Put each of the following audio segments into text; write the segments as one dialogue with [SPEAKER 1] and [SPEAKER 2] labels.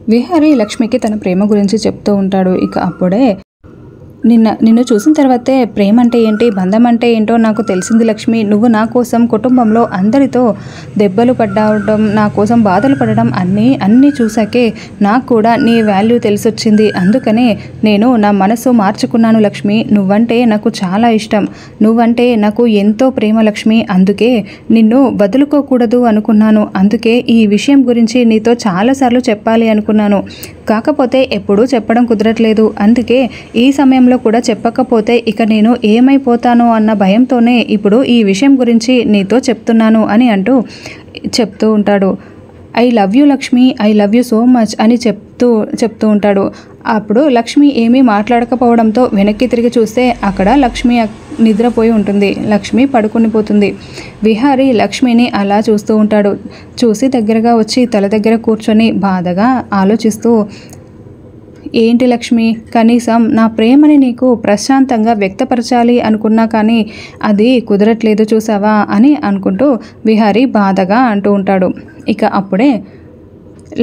[SPEAKER 1] విహారీ లక్ష్మికి తన ప్రేమ గురించి చెప్తూ ఉంటాడు. ఇక అప్పుడే నిన్ను చూసిన తర్వాతే ప్రేమ అంటే ఏంటి, బంధం అంటే ఏంటో నాకు తెలిసింది లక్ష్మి. నువ్వు నా కోసం కుటుంబంలో అందరితో దెబ్బలు పడడం, నా కోసం బాధలు పడడం అన్నీ చూసాకే నాకు కూడా నీ వాల్యూ తెలిసొచ్చింది. అందుకనే నేను నా మనసు మార్చుకున్నాను లక్ష్మి. నువ్వంటే నాకు చాలా ఇష్టం, నువ్వంటే నాకు ఎంతో ప్రేమ లక్ష్మి. అందుకే నిన్ను వదులుకోకూడదు అనుకున్నాను. అందుకే ఈ విషయం గురించి నీతో చాలాసార్లు చెప్పాలి అనుకున్నాను, కాకపోతే ఎప్పుడూ చెప్పడం కుదరట్లేదు. అందుకే ఈ సమయంలో కూడా చెప్పకపోతే ఇక నేను ఏమైపోతానో అన్న భయంతోనే ఇప్పుడు ఈ విషయం గురించి నీతో చెప్తున్నాను అని చెప్తూ ఉంటాడు. I love you Lakshmi, I love you so much అని చెప్తూ ఉంటాడు. అప్పుడు లక్ష్మి ఏమీ మాట్లాడకపోవడంతో వెనక్కి తిరిగి చూస్తే అక్కడ లక్ష్మి నిద్రపోయి ఉంటుంది. లక్ష్మి పడుకునిపోతుంది. విహారీ లక్ష్మిని అలా చూస్తూ ఉంటాడు. చూసి దగ్గరగా వచ్చి తల దగ్గర కూర్చొని బాధగా ఆలోచిస్తూ, ఏంటి లక్ష్మి, కనీసం నా ప్రేమని నీకు ప్రశాంతంగా వ్యక్తపరచాలి అనుకున్నా కానీ అది కుదరట్లేదు చూసావా అని అనుకుంటూ విహారీ బాధగా అంటూ ఉంటాడు. ఇక అప్పుడే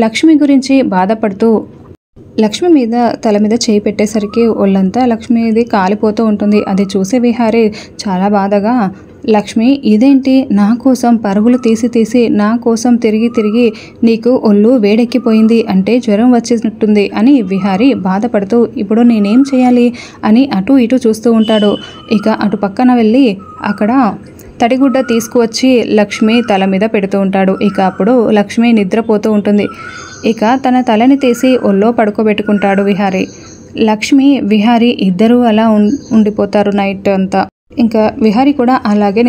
[SPEAKER 1] లక్ష్మి గురించి బాధపడుతూ లక్ష్మి మీద తల మీద చేయి పెట్టేసరికి ఒళ్ళంతా లక్ష్మిది కాలిపోతూ ఉంటుంది. అది చూసే విహారీ చాలా బాధగా, లక్ష్మి ఇదేంటి, నా కోసం పరుగులు తీసి నా కోసం తిరిగి నీకు ఒళ్ళు వేడెక్కిపోయింది, అంటే జ్వరం వచ్చేసినట్టుంది అని విహారీ బాధపడుతూ ఇప్పుడు నేనేం చేయాలి అని అటు ఇటు చూస్తూ ఉంటాడు. ఇక అటు పక్కన వెళ్ళి అక్కడ తడిగుడ్డ తీసుకువచ్చి లక్ష్మి తల మీద పెడుతూ ఉంటాడు. ఇక అప్పుడు లక్ష్మి నిద్రపోతూ ఉంటుంది. ఇక తన తలని తీసి ఒళ్ళో పడుకోబెట్టుకుంటాడు విహారీ. లక్ష్మి విహారీ ఇద్దరూ అలా ఉండిపోతారు నైట్ అంతా. ఇంకా విహారీ కూడా అలాగే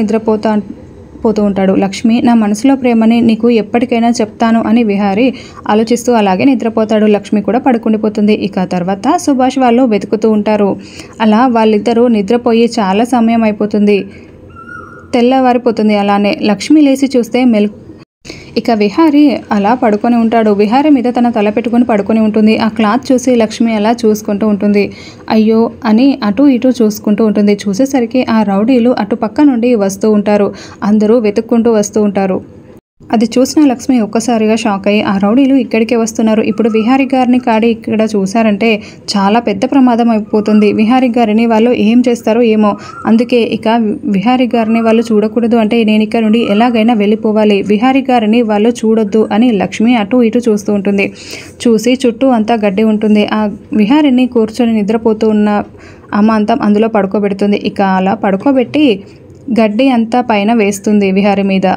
[SPEAKER 1] పోతూ ఉంటాడు. లక్ష్మి నా మనసులో ప్రేమని నీకు ఎప్పటికైనా చెప్తాను అని విహారీ ఆలోచిస్తూ అలాగే నిద్రపోతాడు. లక్ష్మి కూడా పడుకుండిపోతుంది. ఇక తర్వాత సుభాష్ వాళ్ళు వెతుకుతూ ఉంటారు. అలా వాళ్ళిద్దరూ నిద్రపోయి చాలా సమయం అయిపోతుంది, తెల్లవారిపోతుంది. అలానే లక్ష్మి లేచి చూస్తే ఇక విహారీ అలా పడుకొని ఉంటాడు. విహారీ మీద తన తల పెట్టుకొని పడుకొని ఉంటుంది. ఆ క్లాత్ చూసి లక్ష్మి అలా చూసుకుంటూ ఉంటుంది. అయ్యో అని అటు ఇటు చూసుకుంటూ ఉంటుంది. చూసేసరికి ఆ రౌడీలు అటు పక్క నుండి వస్తూ ఉంటారు. అందరూ వెతుక్కుంటూ వస్తూ ఉంటారు. అది చూసిన లక్ష్మి ఒక్కసారిగా షాక్ అయ్యి, ఆ రౌడీలు ఇక్కడికే వస్తున్నారు, ఇప్పుడు విహారీ గారిని కాడి ఇక్కడ చూసారంటే చాలా పెద్ద ప్రమాదం అయిపోతుంది, విహారీ గారిని వాళ్ళు ఏం చేస్తారో ఏమో, అందుకే ఇక విహారీ గారిని వాళ్ళు చూడకూడదు, అంటే నేను ఇక్కడ నుండి ఎలాగైనా వెళ్ళిపోవాలి, విహారీ గారిని వాళ్ళు చూడొద్దు అని లక్ష్మి అటు ఇటు చూస్తూ ఉంటుంది. చూసి చుట్టూ అంతా గడ్డి ఉంటుంది. ఆ విహారీని కూర్చొని నిద్రపోతూ ఉన్న అమాంతం అందులో పడుకోబెడుతుంది. ఇక అలా పడుకోబెట్టి గడ్డి అంతా పైన వేస్తుంది విహారీ మీద.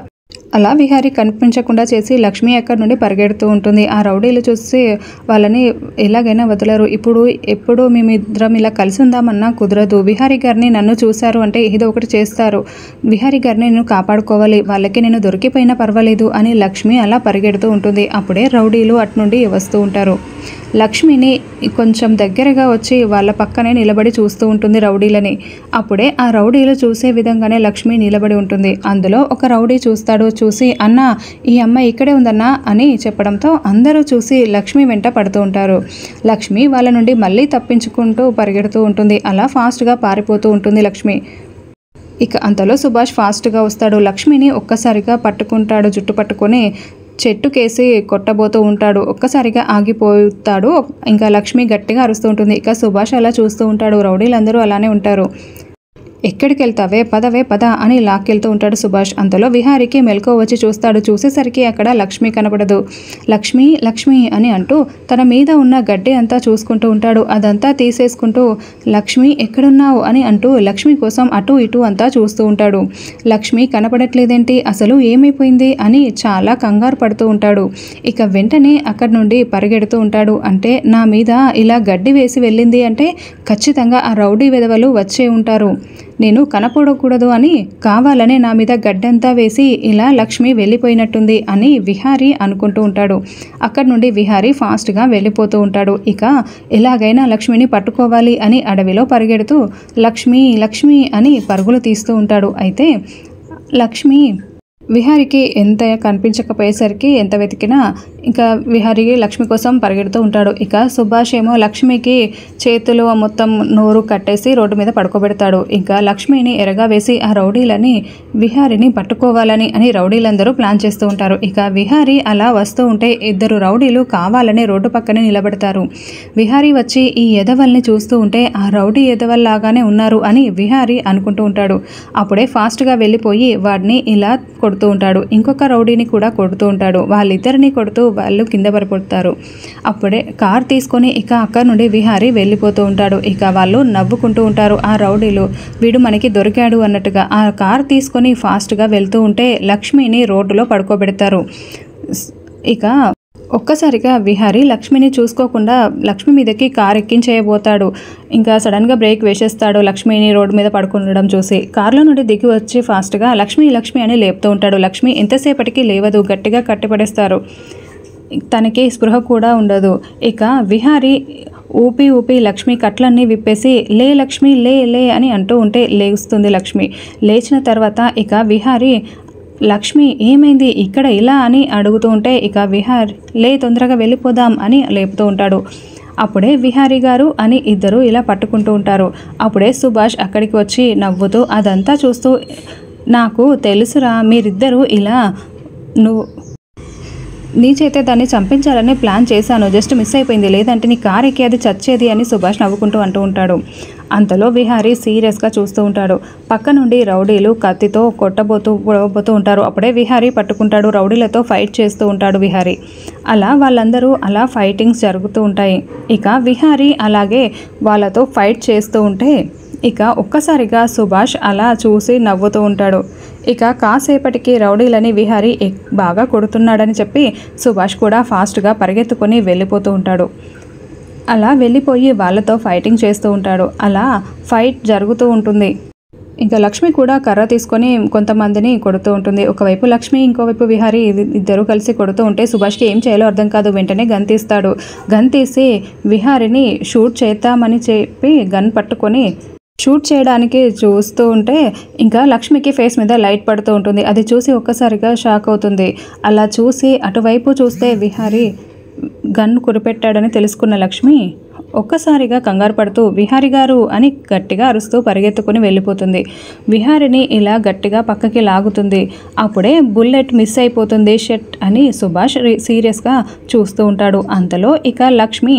[SPEAKER 1] అలా విహారీ కనిపించకుండా చేసి లక్ష్మి అక్కడి నుండి పరిగెడుతూ ఉంటుంది. ఆ రౌడీలు చూసి వాళ్ళని ఎలాగైనా వదలరు. ఎప్పుడు మేమిద్దరం ఇలా కలిసి ఉందామన్నా కుదరదు, విహారీ గారిని నన్ను చూశారు అంటే ఏదో ఒకటి చేస్తారు, విహారీ గారిని నేను కాపాడుకోవాలి, వాళ్ళకి నేను దొరికిపోయినా పర్వాలేదు అని లక్ష్మి అలా పరిగెడుతూ ఉంటుంది. అప్పుడే రౌడీలు అటు నుండి వస్తూ ఉంటారు. లక్ష్మిని కొంచెం దగ్గరగా వచ్చి వాళ్ళ పక్కనే నిలబడి చూస్తూ ఉంటుంది రౌడీలని. అప్పుడే ఆ రౌడీలు చూసే విధంగానే లక్ష్మి నిలబడి ఉంటుంది. అందులో ఒక రౌడీ చూస్తాడు. చూసి అన్నా ఈ అమ్మాయి ఇక్కడే ఉందన్నా అని చెప్పడంతో అందరూ చూసి లక్ష్మి వెంట పడుతూ ఉంటారు. లక్ష్మి వాళ్ళ నుండి మళ్ళీ తప్పించుకుంటూ పరిగెడుతూ ఉంటుంది. అలా ఫాస్ట్గా పారిపోతూ ఉంటుంది లక్ష్మి. ఇక అంతలో సుభాష్ ఫాస్ట్గా వస్తాడు. లక్ష్మిని ఒక్కసారిగా పట్టుకుంటాడు, జుట్టు పట్టుకొని చెట్టుకేసి కొట్టబోతూ ఉంటాడు. ఒక్కసారిగా ఆగిపోతాడు. ఇంకా లక్ష్మి గట్టిగా అరుస్తూ ఉంటుంది. ఇక సుభాష్ అలా చూస్తూ ఉంటాడు. రౌడీలందరూ అలానే ఉంటారు. ఎక్కడికి వెళ్తావే, పద అని లాక్కెళ్తూ ఉంటాడు సుభాష్. అంతలో విహారీకి మెలకువ వచ్చి చూస్తాడు. చూసేసరికి అక్కడ లక్ష్మి కనపడదు. లక్ష్మి అని అంటూ తన మీద ఉన్న గడ్డి అంతా చూసుకుంటూ ఉంటాడు. అదంతా తీసేసుకుంటూ లక్ష్మి ఎక్కడున్నావు అని అంటూ లక్ష్మి కోసం అటు ఇటు అంతా చూస్తూ ఉంటాడు. లక్ష్మి కనపడట్లేదేంటి, అసలు ఏమైపోయింది అని చాలా కంగారు పడుతూ ఉంటాడు. ఇక వెంటనే అక్కడి నుండి పరిగెడుతూ ఉంటాడు. అంటే నా మీద ఇలా గడ్డి వేసి వెళ్ళింది అంటే ఖచ్చితంగా ఆ రౌడీ వెధవలు వచ్చే ఉంటారు, నేను కనపడకూడదు అని కావాలనే నా మీద గడ్డంతా వేసి ఇలా లక్ష్మి వెళ్ళిపోయినట్టుంది అని విహారీ అనుకుంటూ ఉంటాడు. అక్కడి నుండి విహారీ ఫాస్ట్గా వెళ్ళిపోతూ ఉంటాడు. ఇక ఎలాగైనా లక్ష్మిని పట్టుకోవాలి అని అడవిలో పరిగెడుతూ లక్ష్మి అని పరుగులు తీస్తూ ఉంటాడు. అయితే లక్ష్మి విహారికి ఎంత కనిపించకపోయేసరికి ఎంత వెతికినా ఇంకా విహారీ లక్ష్మి కోసం పరిగెడుతూ ఉంటాడు. ఇక సుభాష్ ఏమో లక్ష్మికి చేతులు మొత్తం నోరు కట్టేసి రోడ్డు మీద పడుకోబెడతాడు. ఇంకా లక్ష్మిని ఎరగా వేసి ఆ రౌడీలని విహారిని పట్టుకోవాలని అని రౌడీలందరూ ప్లాన్ చేస్తూ ఉంటారు. ఇక విహారీ అలా వస్తూ ఉంటే ఇద్దరు రౌడీలు కావాలని రోడ్డు పక్కనే నిలబెడతారు. విహారీ వచ్చి ఈ ఎదవల్ని చూస్తూ ఉంటే ఆ రౌడీ ఎదవల్లాగానే ఉన్నారు అని విహారీ అనుకుంటూ ఉంటాడు. అప్పుడే ఫాస్ట్గా వెళ్ళిపోయి వాడిని ఇలా కొడుతూ ఉంటాడు. ఇంకొక రౌడీని కూడా కొడుతూ ఉంటాడు. వాళ్ళిద్దరిని కొడుతూ వాళ్ళు కింద పడిపోతారు. అప్పుడే కార్ తీసుకొని ఇక అక్కడి నుండి విహారీ వెళ్ళిపోతూ ఉంటాడు. ఇక వాళ్ళు నవ్వుకుంటూ ఉంటారు ఆ రౌడీలు, వీడు మనకి దొరికాడు అన్నట్టుగా. ఆ కార్ తీసుకొని ఫాస్ట్గా వెళ్తూ ఉంటే లక్ష్మిని రోడ్డులో పడుకోబెడతారు. ఇక ఒక్కసారిగా విహారీ లక్ష్మిని చూసుకోకుండా లక్ష్మి మీదకి కార్ ఎక్కించేయబోతాడు. ఇంకా సడన్గా బ్రేక్ వేసేస్తాడు. లక్ష్మిని రోడ్డు మీద పడుకుండడం చూసి కార్లో నుండి దిగి వచ్చి ఫాస్ట్గా లక్ష్మి లక్ష్మి అని లేపుతూ ఉంటాడు. లక్ష్మి ఎంతసేపటికి లేవదు, గట్టిగా కట్టిపడేస్తారు. తనకి స్పృహ కూడా ఉండదు. ఇక విహారీ ఊపి ఊపి లక్ష్మి కట్లన్నీ విప్పేసి లే లక్ష్మి లే లే అని అంటూ ఉంటే లేస్తుంది లక్ష్మి. లేచిన తర్వాత ఇక విహారీ లక్ష్మి ఏమైంది ఇక్కడ ఇలా అని అడుగుతూ ఉంటే ఇక విహారీ లే తొందరగా వెళ్ళిపోదాం అని లేపుతూ ఉంటాడు. అప్పుడే విహారీ గారు అని ఇద్దరు ఇలా పట్టుకుంటూ ఉంటారు. అప్పుడే సుభాష్ అక్కడికి వచ్చి నవ్వుతూ అదంతా చూస్తూ నాకు తెలుసురా మీరిద్దరూ ఇలా నీ చేతే దాన్ని చంపించాలని ప్లాన్ చేశాను, జస్ట్ మిస్ అయిపోయింది, లేదంటే నీ కార్ ఎక్కి అది చచ్చేది అని సుభాష్ నవ్వుకుంటూ అంటూ ఉంటాడు. అంతలో విహారీ సీరియస్గా చూస్తూ ఉంటాడు. పక్క నుండి రౌడీలు కత్తితో పొడవబోతూ ఉంటారు. అప్పుడే విహారీ పట్టుకుంటాడు. రౌడీలతో ఫైట్ చేస్తూ ఉంటాడు విహారీ. అలా వాళ్ళందరూ అలా ఫైటింగ్స్ జరుగుతూ ఉంటాయి. ఇక విహారీ అలాగే వాళ్ళతో ఫైట్ చేస్తూ ఉంటే ఇక ఒక్కసారిగా సుభాష్ అలా చూసి నవ్వుతూ ఉంటాడు. ఇక కాసేపటికి రౌడీలని విహారీ బాగా కొడుతున్నాడని చెప్పి సుభాష్ కూడా ఫాస్ట్గా పరిగెత్తుకొని వెళ్ళిపోతూ ఉంటాడు. అలా వెళ్ళిపోయి వాళ్ళతో ఫైటింగ్ చేస్తూ ఉంటాడు. అలా ఫైట్ జరుగుతూ ఉంటుంది. ఇంకా లక్ష్మి కూడా కర్ర తీసుకొని కొంతమందిని కొడుతూ ఉంటుంది. ఒకవైపు లక్ష్మి, ఇంకోవైపు విహారీ ఇద్దరు కలిసి కొడుతూ ఉంటే సుభాష్కి ఏం చేయాలో అర్థం కాదు. వెంటనే గన్ తీస్తాడు. గన్ తీసి విహారీని షూట్ చేద్దామని చెప్పి గన్ పట్టుకొని షూట్ చేయడానికి చూస్తూ ఉంటే ఇంకా లక్ష్మికి ఫేస్ మీద లైట్ పడుతూ ఉంటుంది. అది చూసి ఒక్కసారిగా షాక్ అవుతుంది. అలా చూసి అటువైపు చూస్తే విహారీ గన్ కురిపెట్టాడని తెలుసుకున్న లక్ష్మి ఒక్కసారిగా కంగారు పడుతూ విహారీ గారు అని గట్టిగా అరుస్తూ పరిగెత్తుకుని వెళ్ళిపోతుంది. విహారీని ఇలా గట్టిగా పక్కకి లాగుతుంది. అప్పుడే బుల్లెట్ మిస్ అయిపోతుంది. షెట్ అని సుభాష్ సీరియస్గా చూస్తూ ఉంటాడు. అంతలో ఇక లక్ష్మి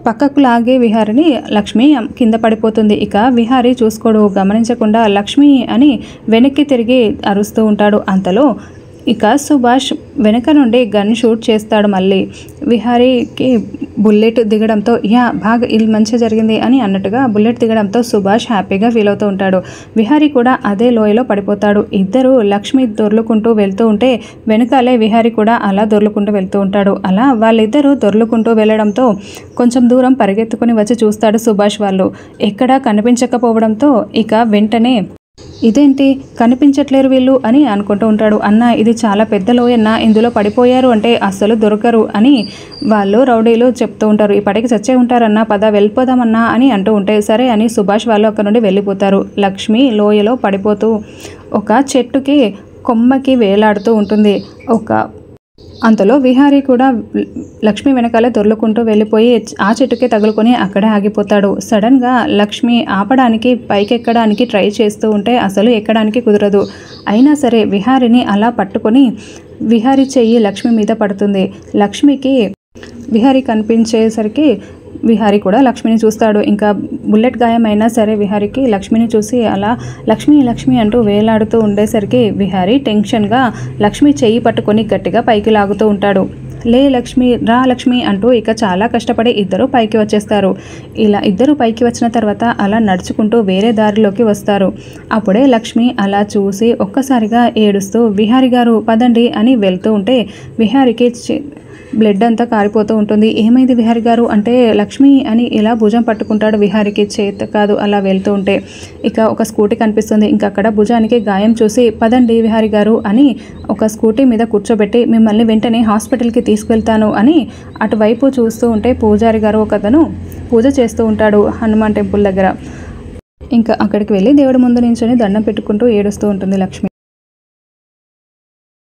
[SPEAKER 1] పక్కకు లాగే విహారీని లక్ష్మి కింద పడిపోతుంది. ఇక విహారీ చూసుకోడు, గమనించకుండా లక్ష్మి అని వెనక్కి తిరిగి అరుస్తూ ఉంటాడు. అంతలో ఇక సుభాష్ వెనక నుండి గన్ షూట్ చేస్తాడు. మళ్ళీ విహారీకి బుల్లెట్ దిగడంతో బాగా ఇది మంచిగా జరిగింది అని అన్నట్టుగా బుల్లెట్ దిగడంతో సుభాష్ హ్యాపీగా ఫీల్ అవుతూ ఉంటాడు. విహారీ కూడా అదే లోయలో పడిపోతాడు. ఇద్దరు లక్ష్మి దొర్లుకుంటూ వెళ్తూ ఉంటే వెనకాలే విహారీ కూడా అలా దొర్లుకుంటూ వెళ్తూ ఉంటాడు. అలా వాళ్ళిద్దరూ దొర్లుకుంటూ వెళ్ళడంతో కొంచెం దూరం పరిగెత్తుకుని వచ్చి చూస్తాడు సుభాష్. వాళ్ళు ఎక్కడా కనిపించకపోవడంతో ఇక వెంటనే ఇదేంటి కనిపించట్లేరు వీళ్ళు అని అనుకుంటూ ఉంటాడు. అన్న ఇది చాలా పెద్ద లోయన్న, ఇందులో పడిపోయారు అంటే అస్సలు దొరకరు అని వాళ్ళు రౌడీలు చెప్తూ ఉంటారు. ఈ పడికి చచ్చే ఉంటారన్నా, పద వెళ్ళిపోదామన్నా అని అంటూ ఉంటే సరే అని సుభాష్ వాళ్ళు అక్కడ నుండి వెళ్ళిపోతారు. లక్ష్మి లోయలో పడిపోతూ ఒక చెట్టుకి కొమ్మకి వేలాడుతూ ఉంటుంది. అంతలో విహారీ కూడా లక్ష్మి వెనకాలే దొర్లుకుంటూ వెళ్ళిపోయి ఆ చెట్టుకే తగులుకొని అక్కడే ఆగిపోతాడు. సడన్గా లక్ష్మి ఆపడానికి పైకెక్కడానికి ట్రై చేస్తూ ఉంటే అసలు ఎక్కడానికి కుదరదు. అయినా సరే విహారీని అలా పట్టుకొని విహారీ చెయ్యి లక్ష్మి మీద పడుతుంది. లక్ష్మికి విహారీ కనిపించేసరికి విహారీ కూడా లక్ష్మిని చూస్తాడు. ఇంకా బుల్లెట్ గాయమైనా సరే విహారీకి లక్ష్మిని చూసి అలా లక్ష్మి లక్ష్మి అంటూ వేలాడుతూ ఉండేసరికి విహారీ టెన్షన్గా లక్ష్మి చెయ్యి పట్టుకొని గట్టిగా పైకి లాగుతూ ఉంటాడు. లే లక్ష్మి రా లక్ష్మి అంటూ ఇక చాలా కష్టపడి ఇద్దరు పైకి వచ్చేస్తారు. ఇలా ఇద్దరు పైకి వచ్చిన తర్వాత అలా నడుచుకుంటూ వేరే దారిలోకి వస్తారు. అప్పుడే లక్ష్మి అలా చూసి ఒక్కసారిగా ఏడుస్తూ విహారీ గారు పదండి అని వెళ్తూ ఉంటే విహారీకి బ్లడ్ అంతా కారిపోతూ ఉంటుంది. ఏమైంది విహారీ గారు అంటే లక్ష్మి అని ఇలా భుజం పట్టుకుంటాడు. విహారీకి చేత కాదు అలా వెళ్తూ ఉంటే ఇక ఒక స్కూటీ కనిపిస్తుంది. ఇంకా అక్కడ భుజానికి గాయం చూసి పదండి విహారీ గారు అని ఒక స్కూటీ మీద కూర్చోబెట్టి మిమ్మల్ని వెంటనే హాస్పిటల్కి తీసుకెళ్తాను అని అటువైపు చూస్తూ ఉంటే పూజారి గారు ఒకతను పూజ చేస్తూ ఉంటాడు హనుమాన్ టెంపుల్ దగ్గర. ఇంకా అక్కడికి వెళ్ళి దేవుడి ముందు నించొని దండం పెట్టుకుంటూ ఏడుస్తూ ఉంటుంది లక్ష్మి.